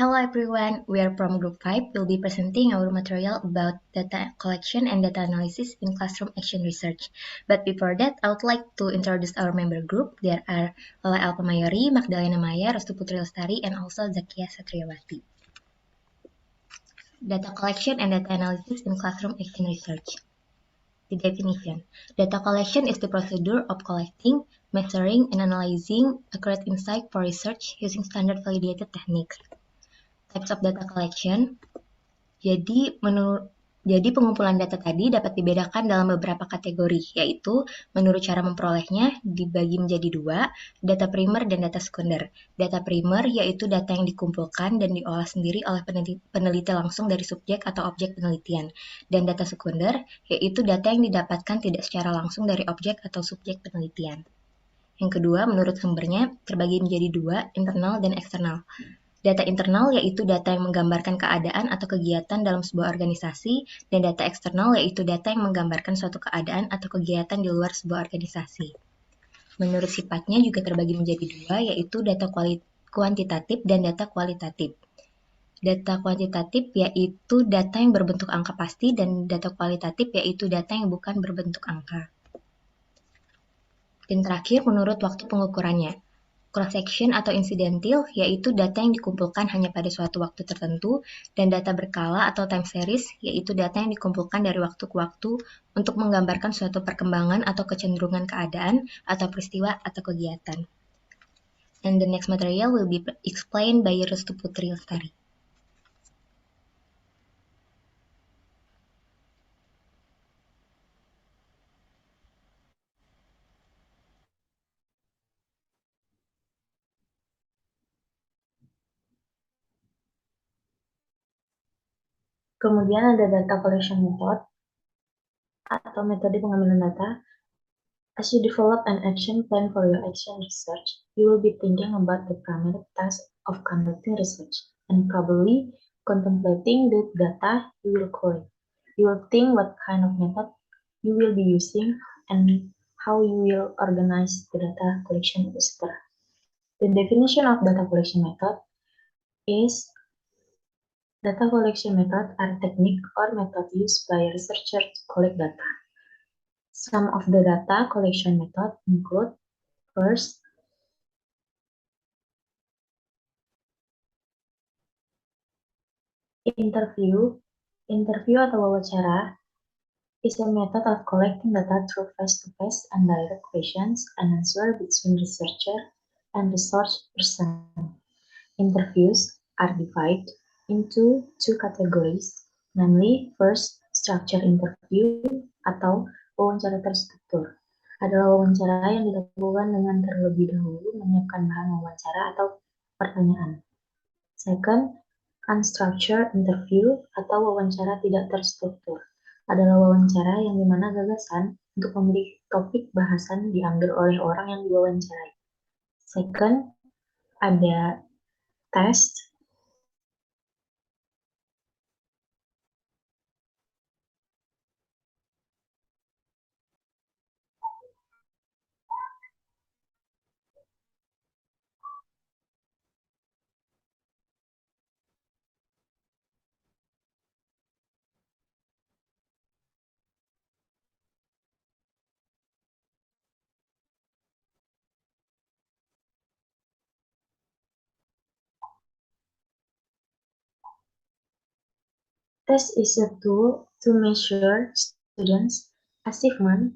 Hello everyone, we are from Group 5. We'll be presenting our material about data collection and data analysis in classroom action research. But before that, I would like to introduce our member group. There are Lola Alpamayori, Magdalena Maya, Restu Putri Lestari, and also Zakia Satriawati. Data collection and data analysis in classroom action research. The definition. Data collection is the procedure of collecting, measuring, and analyzing accurate insight for research using standard validated techniques. Types of data collection. Jadi pengumpulan data tadi dapat dibedakan dalam beberapa kategori, yaitu menurut cara memperolehnya dibagi menjadi dua, data primer dan data sekunder. Data primer yaitu data yang dikumpulkan dan diolah sendiri oleh peneliti langsung dari subjek atau objek penelitian. Dan data sekunder yaitu data yang didapatkan tidak secara langsung dari objek atau subjek penelitian. Yang kedua, menurut sumbernya terbagi menjadi dua, internal dan eksternal. Data internal yaitu data yang menggambarkan keadaan atau kegiatan dalam sebuah organisasi, dan data eksternal yaitu data yang menggambarkan suatu keadaan atau kegiatan di luar sebuah organisasi. Menurut sifatnya juga terbagi menjadi dua, yaitu data kuantitatif dan data kualitatif. Data kuantitatif yaitu data yang berbentuk angka pasti, dan data kualitatif yaitu data yang bukan berbentuk angka. Dan terakhir, menurut waktu pengukurannya. Cross-section atau incidental yaitu data yang dikumpulkan hanya pada suatu waktu tertentu, dan data berkala atau time series yaitu data yang dikumpulkan dari waktu ke waktu untuk menggambarkan suatu perkembangan atau kecenderungan keadaan atau peristiwa atau kegiatan. And the next material will be explained by Restu Putri Lestari. Kemudian ada data collection method atau metode pengambilan data. As you develop an action plan for your action research, you will be thinking about the primary task of conducting research and probably contemplating the data you will collect. You will think what kind of method you will be using and how you will organize the data collection, etc. The definition of data collection method is data collection methods are technique or method used by researchers to collect data. Some of the data collection methods include, first, interview. Interview atau wawancara is a method of collecting data through face-to-face and direct questions and answers between researcher and research person. Interviews are divided into two categories, namely first, structured interview atau wawancara terstruktur. Adalah wawancara yang dilakukan dengan terlebih dahulu menyiapkan bahan wawancara atau pertanyaan. Second, unstructured interview atau wawancara tidak terstruktur. Adalah wawancara yang dimana gagasan untuk memilih topik bahasan diambil oleh orang yang diwawancarai. Second, ada test. Test is a tool to measure students' achievement.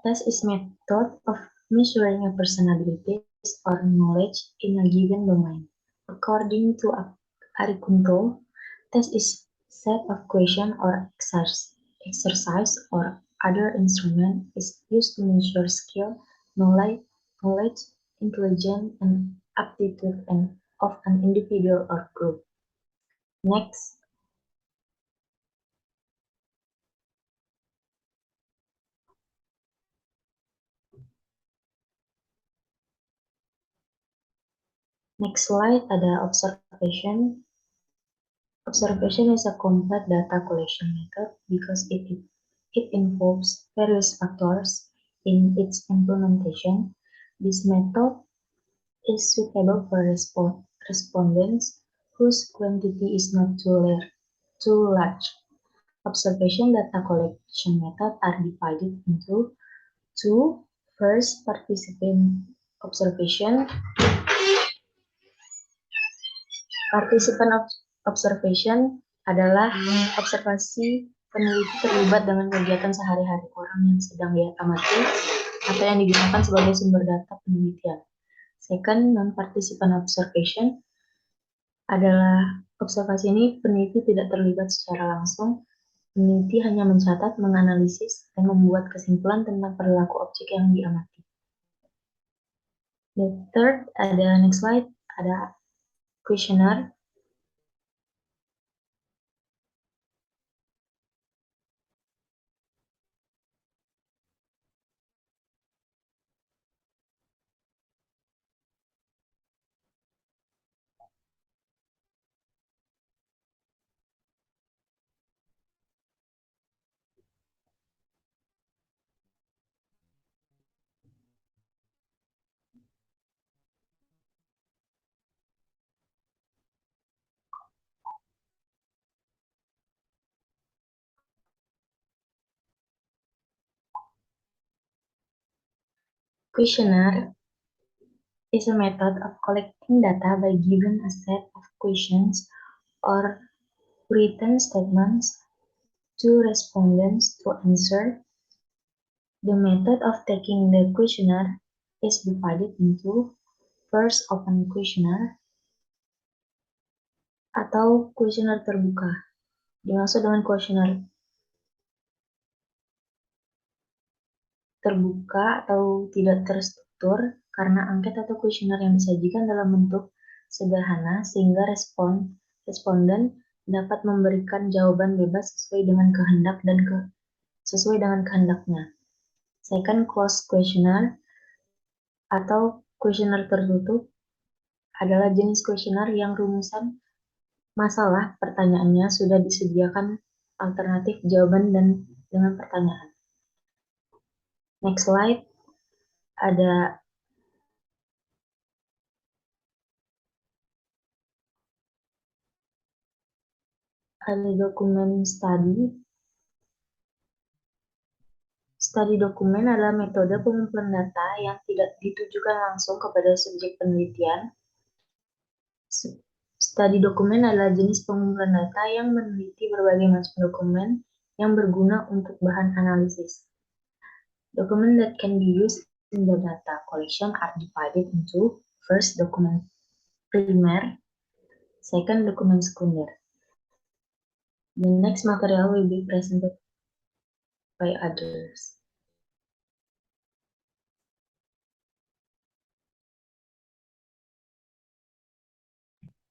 Test is a method of measuring a person's abilities or knowledge in a given domain. According to Ari Kunto, test is a set of questions or exercise or other instrument is used to measure skill, knowledge, intelligence, and aptitude of an individual or group. Next. Next slide ada observation. Observation is a complex data collection method because it involves various factors in its implementation. This method is suitable for respondents whose quantity is not too large. Observation data collection methods are divided into two. First, participant observation. Observation adalah observasi peneliti terlibat dengan kegiatan sehari-hari orang yang sedang diamati atau yang digunakan sebagai sumber data penelitian. Second, non-participant observation adalah observasi ini peneliti tidak terlibat secara langsung. Peneliti hanya mencatat, menganalisis, dan membuat kesimpulan tentang perilaku objek yang diamati. The third, next slide, ada questionnaire. Questionnaire is a method of collecting data by giving a set of questions or written statements to respondents to answer. The method of taking the questionnaire is divided into first open questionnaire atau questionnaire terbuka. Dimaksud dengan questionnaire terbuka atau tidak terstruktur karena angket atau kuesioner yang disajikan dalam bentuk sederhana sehingga responden dapat memberikan jawaban bebas sesuai dengan kehendaknya. Second, closed questionnaire atau kuesioner tertutup adalah jenis kuesioner yang rumusan masalah pertanyaannya sudah disediakan alternatif jawaban dan dengan pertanyaan. Next slide, ada dokumen study. Study dokumen adalah metode pengumpulan data yang tidak ditujukan langsung kepada subjek penelitian. Study dokumen adalah jenis pengumpulan data yang meneliti berbagai macam dokumen yang berguna untuk bahan analisis. Document that can be used in the data collection are divided into first, document primer, second, document sekunder. The next material will be presented by others.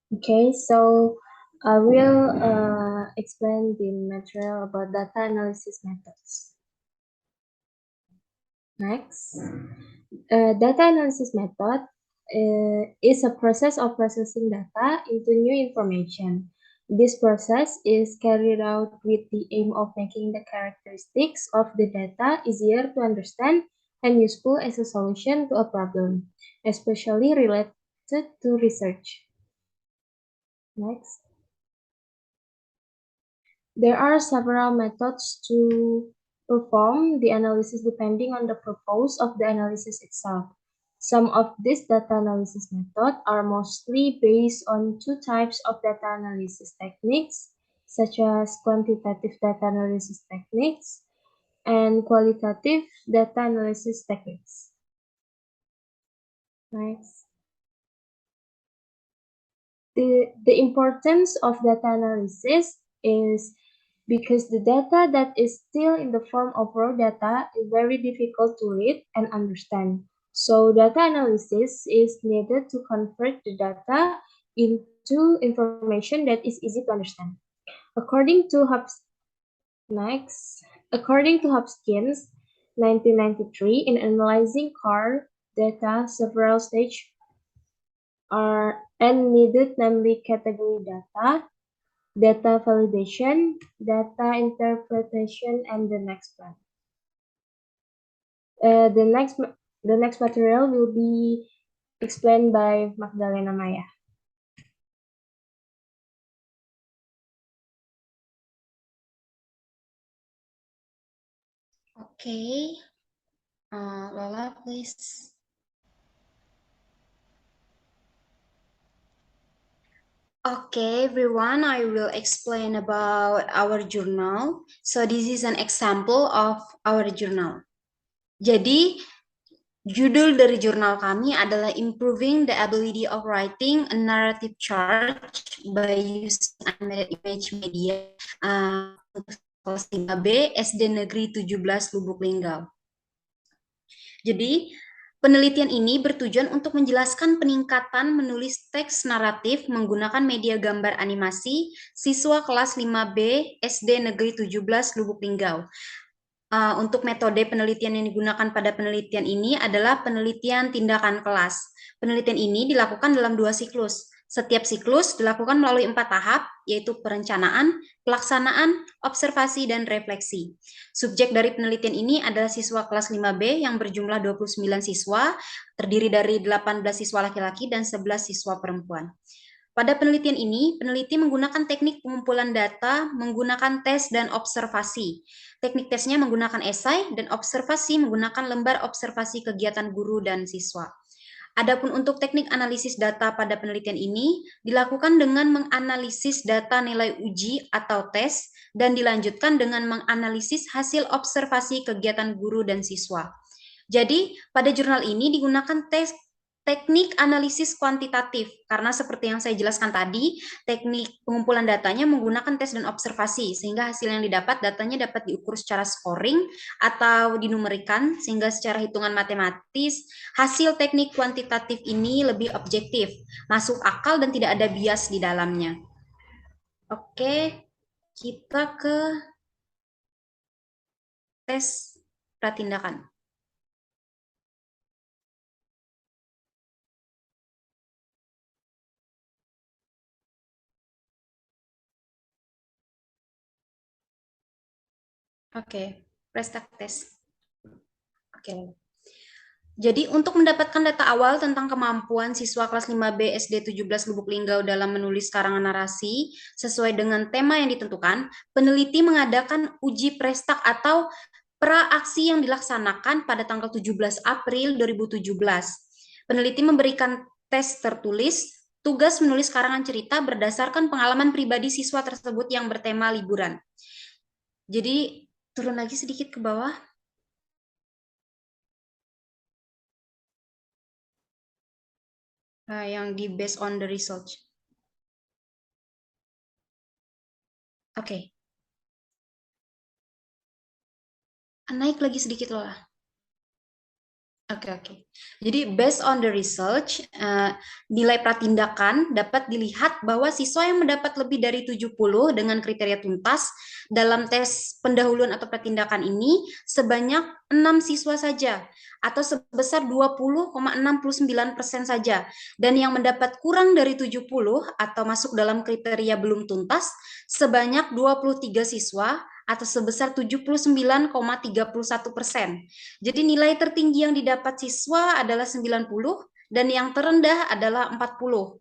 Okay, so I will explain the material about data analysis methods. Next, data analysis method is a process of processing data into new information. This process is carried out with the aim of making the characteristics of the data easier to understand and useful as a solution to a problem, especially related to research. Next. There are several methods to perform the analysis depending on the purpose of the analysis itself. Some of these data analysis methods are mostly based on two types of data analysis techniques, such as quantitative data analysis techniques and qualitative data analysis techniques. Next. The importance of data analysis is because the data that is still in the form of raw data is very difficult to read and understand. So data analysis is needed to convert the data into information that is easy to understand. According to Hopkins, 1993, in analyzing car data, several stages are needed, namely category data, data validation, data interpretation, and the next one. The next material will be explained by Magdalena Maya. Okay. Lola, please. Okay, everyone, I will explain about our journal. So this is an example of our journal. Jadi, judul dari jurnal kami adalah Improving the Ability of Writing a Narrative Charge by Using Animated Image Media, kelas 5B SD Negeri 17 Lubuk Linggau. Jadi, penelitian ini bertujuan untuk menjelaskan peningkatan menulis teks naratif menggunakan media gambar animasi siswa kelas 5B SD Negeri 17 Lubuk Linggau. Untuk metode penelitian yang digunakan pada penelitian ini adalah penelitian tindakan kelas. Penelitian ini dilakukan dalam 2 siklus. Setiap siklus dilakukan melalui 4 tahap, yaitu perencanaan, pelaksanaan, observasi, dan refleksi. Subjek dari penelitian ini adalah siswa kelas 5B yang berjumlah 29 siswa, terdiri dari 18 siswa laki-laki dan 11 siswa perempuan. Pada penelitian ini, peneliti menggunakan teknik pengumpulan data, menggunakan tes dan observasi. Teknik tesnya menggunakan esai dan observasi menggunakan lembar observasi kegiatan guru dan siswa. Adapun untuk teknik analisis data pada penelitian ini dilakukan dengan menganalisis data nilai uji atau tes dan dilanjutkan dengan menganalisis hasil observasi kegiatan guru dan siswa. Jadi, pada jurnal ini digunakan teknik analisis kuantitatif, karena seperti yang saya jelaskan tadi, teknik pengumpulan datanya menggunakan tes dan observasi, sehingga hasil yang didapat datanya dapat diukur secara scoring atau dinumerikan, sehingga secara hitungan matematis, hasil teknik kuantitatif ini lebih objektif, masuk akal dan tidak ada bias di dalamnya. Oke, kita ke tes pratindakan. Oke, prestak tes. Oke. Jadi untuk mendapatkan data awal tentang kemampuan siswa kelas 5B SD 17 Lubuk Linggau dalam menulis karangan narasi sesuai dengan tema yang ditentukan, peneliti mengadakan uji prestak atau pra-aksi yang dilaksanakan pada tanggal 17 April 2017. Peneliti memberikan tes tertulis, tugas menulis karangan cerita berdasarkan pengalaman pribadi siswa tersebut yang bertema liburan. Jadi turun lagi sedikit ke bawah. Yang di based on the research. Oke. Naik lagi sedikit loh. Oke. Jadi based on the research, nilai pratindakan dapat dilihat bahwa siswa yang mendapat lebih dari 70 dengan kriteria tuntas dalam tes pendahuluan atau pratindakan ini sebanyak 6 siswa saja atau sebesar 20,69% saja. Dan yang mendapat kurang dari 70 atau masuk dalam kriteria belum tuntas sebanyak 23 siswa atau sebesar 79,31%. Jadi nilai tertinggi yang didapat siswa adalah 90 dan yang terendah adalah 40.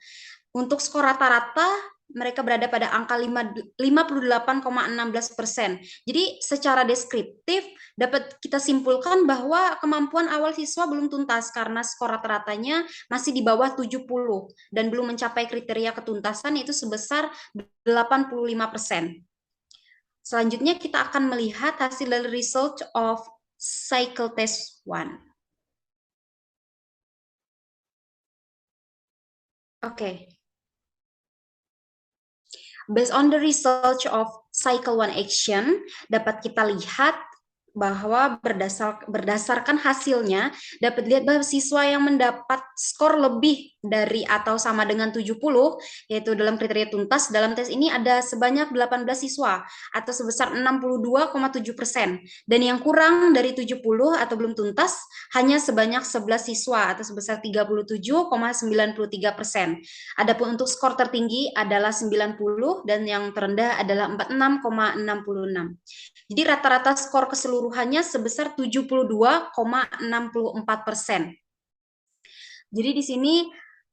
Untuk skor rata-rata mereka berada pada angka 58,16%. Jadi secara deskriptif dapat kita simpulkan bahwa kemampuan awal siswa belum tuntas karena skor rata-ratanya masih di bawah 70 dan belum mencapai kriteria ketuntasan yaitu sebesar 85%. Selanjutnya kita akan melihat hasil dari result of cycle test 1. Oke. Based on the research of cycle 1 action, dapat kita lihat bahwa berdasarkan hasilnya dapat dilihat bahwa siswa yang mendapat skor lebih dari atau sama dengan 70 yaitu dalam kriteria tuntas dalam tes ini ada sebanyak 18 siswa atau sebesar 62,7% dan yang kurang dari 70 atau belum tuntas hanya sebanyak 11 siswa atau sebesar 37,93%. Adapun untuk skor tertinggi adalah 90 dan yang terendah adalah 46,66. Jadi rata-rata skor keseluruhannya sebesar 72,64%. Jadi di sini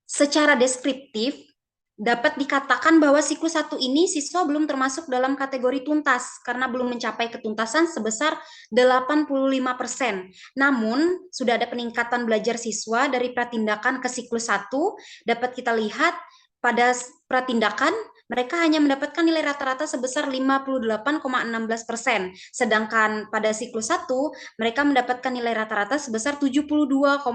secara deskriptif dapat dikatakan bahwa siklus 1 ini siswa belum termasuk dalam kategori tuntas karena belum mencapai ketuntasan sebesar 85%. Namun, sudah ada peningkatan belajar siswa dari pratindakan ke siklus 1, dapat kita lihat pada pratindakan mereka hanya mendapatkan nilai rata-rata sebesar 58,16%, sedangkan pada siklus 1 mereka mendapatkan nilai rata-rata sebesar 72,64%.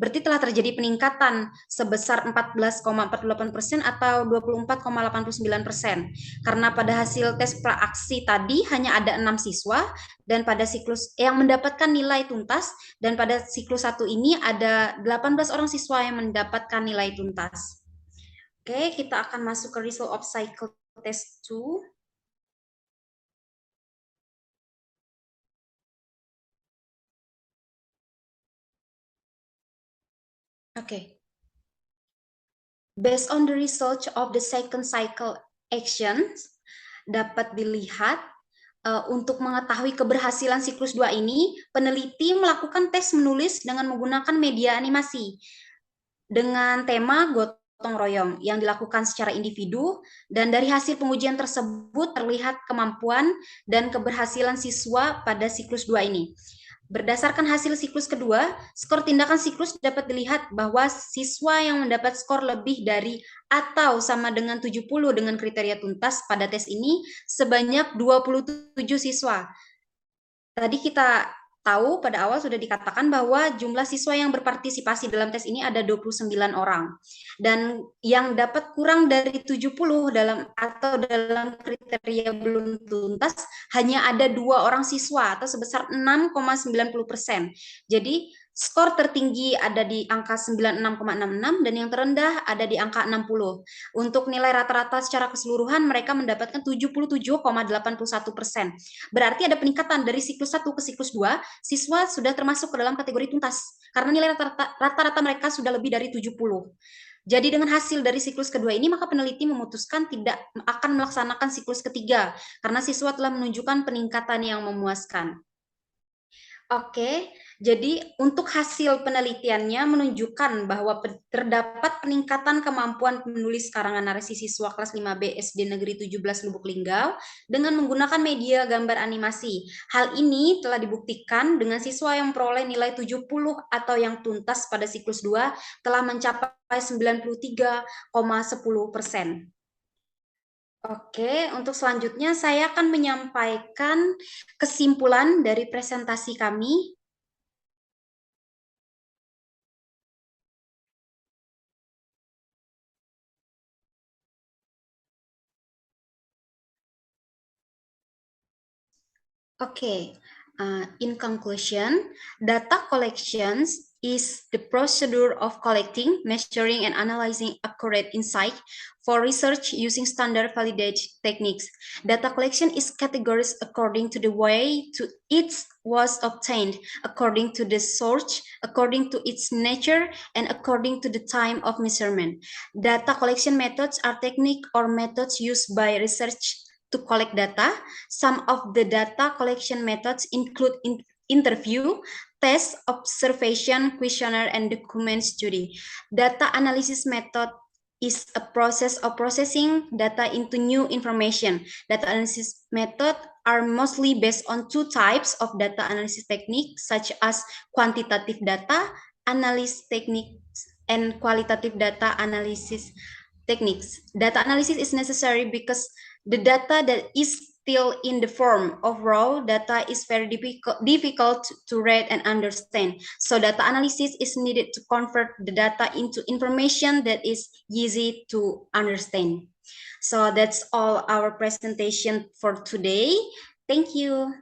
Berarti telah terjadi peningkatan sebesar 14,48% atau 24,89%. Karena pada hasil tes praaksi tadi hanya ada 6 siswa dan pada siklus yang mendapatkan nilai tuntas, dan pada siklus 1 ini ada 18 orang siswa yang mendapatkan nilai tuntas. Oke, kita akan masuk ke result of cycle test 2. Oke. Based on the result of the second cycle actions, dapat dilihat untuk mengetahui keberhasilan siklus 2 ini, peneliti melakukan tes menulis dengan menggunakan media animasi dengan tema gotong royong yang dilakukan secara individu, dan dari hasil pengujian tersebut terlihat kemampuan dan keberhasilan siswa pada siklus 2 ini. Berdasarkan hasil siklus kedua, skor tindakan siklus dapat dilihat bahwa siswa yang mendapat skor lebih dari atau sama dengan 70 dengan kriteria tuntas pada tes ini sebanyak 27 siswa. Tadi kita tahu pada awal sudah dikatakan bahwa jumlah siswa yang berpartisipasi dalam tes ini ada 29 orang. Dan yang dapat kurang dari 70 dalam kriteria belum tuntas hanya ada 2 orang siswa atau sebesar 6,90%. Jadi skor tertinggi ada di angka 96,66 dan yang terendah ada di angka 60. Untuk nilai rata-rata secara keseluruhan mereka mendapatkan 77,81%. Berarti ada peningkatan dari siklus 1 ke siklus 2, siswa sudah termasuk ke dalam kategori tuntas karena nilai rata-rata mereka sudah lebih dari 70. Jadi dengan hasil dari siklus kedua ini, maka peneliti memutuskan tidak akan melaksanakan siklus ketiga karena siswa telah menunjukkan peningkatan yang memuaskan. Oke, jadi untuk hasil penelitiannya menunjukkan bahwa terdapat peningkatan kemampuan menulis karangan narasi siswa kelas 5B SD Negeri 17 Lubuk Linggau dengan menggunakan media gambar animasi. Hal ini telah dibuktikan dengan siswa yang memperoleh nilai 70 atau yang tuntas pada siklus 2 telah mencapai 93,10%. Oke, untuk selanjutnya saya akan menyampaikan kesimpulan dari presentasi kami. Okay, in conclusion, data collections is the procedure of collecting, measuring, and analyzing accurate insight for research using standard validated techniques. Data collection is categorized according to the way it was obtained, according to the source, according to its nature, and according to the time of measurement. Data collection methods are techniques or methods used by research to collect data. Some of the data collection methods include interview, test, observation, questionnaire, and document study. Data analysis method is a process of processing data into new information. Data analysis method are mostly based on 2 types of data analysis techniques, such as quantitative data analysis techniques and qualitative data analysis techniques. Data analysis is necessary because the data that is still in the form of raw data is very difficult to read and understand. So data analysis is needed to convert the data into information that is easy to understand. So that's all our presentation for today. Thank you.